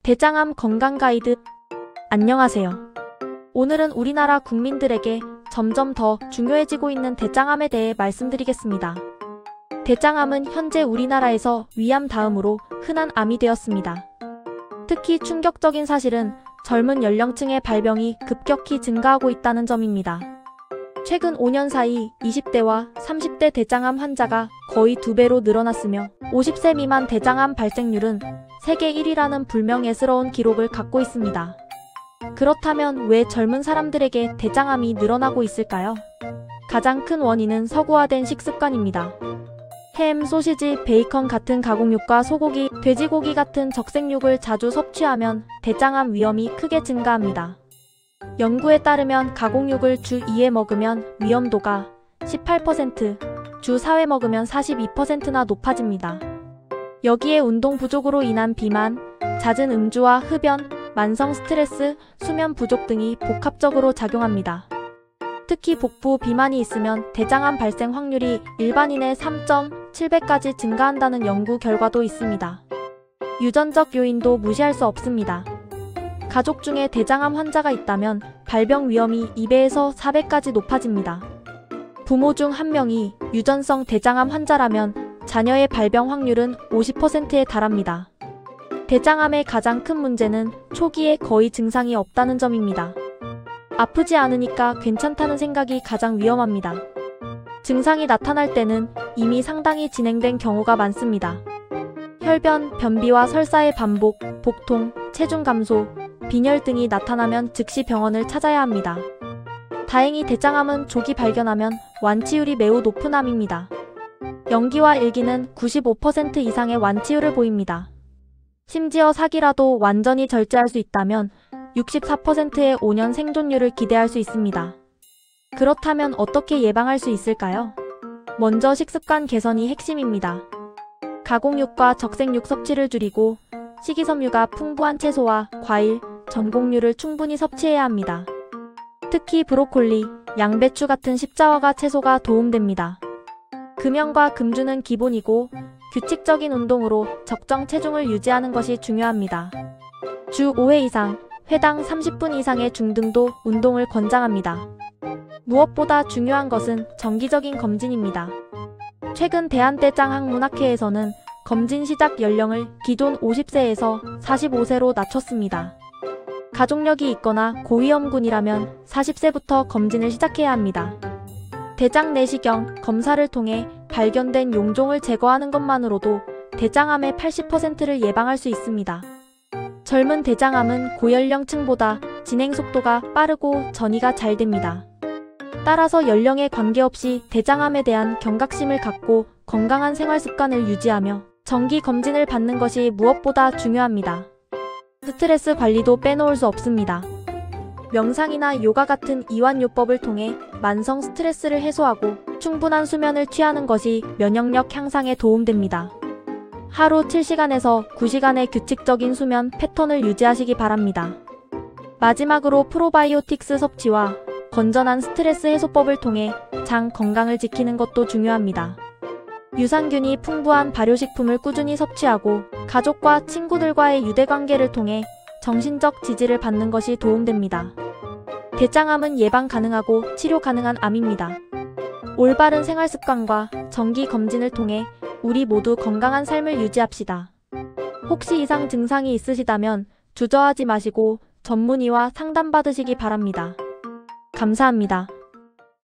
대장암 건강 가이드. 안녕하세요. 오늘은 우리나라 국민들에게 점점 더 중요해지고 있는 대장암에 대해 말씀드리겠습니다. 대장암은 현재 우리나라에서 위암 다음으로 흔한 암이 되었습니다. 특히 충격적인 사실은 젊은 연령층의 발병이 급격히 증가하고 있다는 점입니다. 최근 5년 사이 20대와 30대 대장암 환자가 거의 2배로 늘어났으며 50세 미만 대장암 발생률은 세계 1위라는 불명예스러운 기록을 갖고 있습니다. 그렇다면 왜 젊은 사람들에게 대장암이 늘어나고 있을까요? 가장 큰 원인은 서구화된 식습관입니다. 햄, 소시지, 베이컨 같은 가공육과 소고기, 돼지고기 같은 적색육을 자주 섭취하면 대장암 위험이 크게 증가합니다. 연구에 따르면 가공육을 주 2회 먹으면 위험도가 18%, 주 4회 먹으면 42%나 높아집니다. 여기에 운동 부족으로 인한 비만, 잦은 음주와 흡연, 만성 스트레스, 수면 부족 등이 복합적으로 작용합니다. 특히 복부 비만이 있으면 대장암 발생 확률이 일반인의 3.7배까지 증가한다는 연구 결과도 있습니다. 유전적 요인도 무시할 수 없습니다. 가족 중에 대장암 환자가 있다면 발병 위험이 2배에서 4배까지 높아집니다. 부모 중 1명이 유전성 대장암 환자라면 자녀의 발병 확률은 50%에 달합니다. 대장암의 가장 큰 문제는 초기에 거의 증상이 없다는 점입니다. 아프지 않으니까 괜찮다는 생각이 가장 위험합니다. 증상이 나타날 때는 이미 상당히 진행된 경우가 많습니다. 혈변, 변비와 설사의 반복, 복통, 체중 감소, 빈혈 등이 나타나면 즉시 병원을 찾아야 합니다. 다행히 대장암은 조기 발견하면 완치율이 매우 높은 암입니다. 영기와 일기는 95% 이상의 완치율을 보입니다. 심지어 사기라도 완전히 절제할 수 있다면 64%의 5년 생존율을 기대할 수 있습니다. 그렇다면 어떻게 예방할 수 있을까요? 먼저 식습관 개선이 핵심입니다. 가공육과 적색육 섭취를 줄이고 식이섬유가 풍부한 채소와 과일, 전곡류를 충분히 섭취해야 합니다. 특히 브로콜리, 양배추 같은 십자화가 채소가 도움됩니다. 금연과 금주는 기본이고 규칙적인 운동으로 적정 체중을 유지하는 것이 중요합니다. 주 5회 이상, 회당 30분 이상의 중등도 운동을 권장합니다. 무엇보다 중요한 것은 정기적인 검진입니다. 최근 대한대장학문학회에서는 검진 시작 연령을 기존 50세에서 45세로 낮췄습니다. 가족력이 있거나 고위험군이라면 40세부터 검진을 시작해야 합니다. 대장 내시경 검사를 통해 발견된 용종을 제거하는 것만으로도 대장암의 80%를 예방할 수 있습니다. 젊은 대장암은 고연령층보다 진행 속도가 빠르고 전이가 잘 됩니다. 따라서 연령에 관계없이 대장암에 대한 경각심을 갖고 건강한 생활 습관을 유지하며 정기 검진을 받는 것이 무엇보다 중요합니다. 스트레스 관리도 빼놓을 수 없습니다. 명상이나 요가 같은 이완요법을 통해 만성 스트레스를 해소하고 충분한 수면을 취하는 것이 면역력 향상에 도움됩니다. 하루 7시간에서 9시간의 규칙적인 수면 패턴을 유지하시기 바랍니다. 마지막으로 프로바이오틱스 섭취와 건전한 스트레스 해소법을 통해 장 건강을 지키는 것도 중요합니다. 유산균이 풍부한 발효식품을 꾸준히 섭취하고 가족과 친구들과의 유대관계를 통해 정신적 지지를 받는 것이 도움됩니다. 대장암은 예방 가능하고 치료 가능한 암입니다. 올바른 생활 습관과 정기 검진을 통해 우리 모두 건강한 삶을 유지합시다. 혹시 이상 증상이 있으시다면 주저하지 마시고 전문의와 상담받으시기 바랍니다. 감사합니다.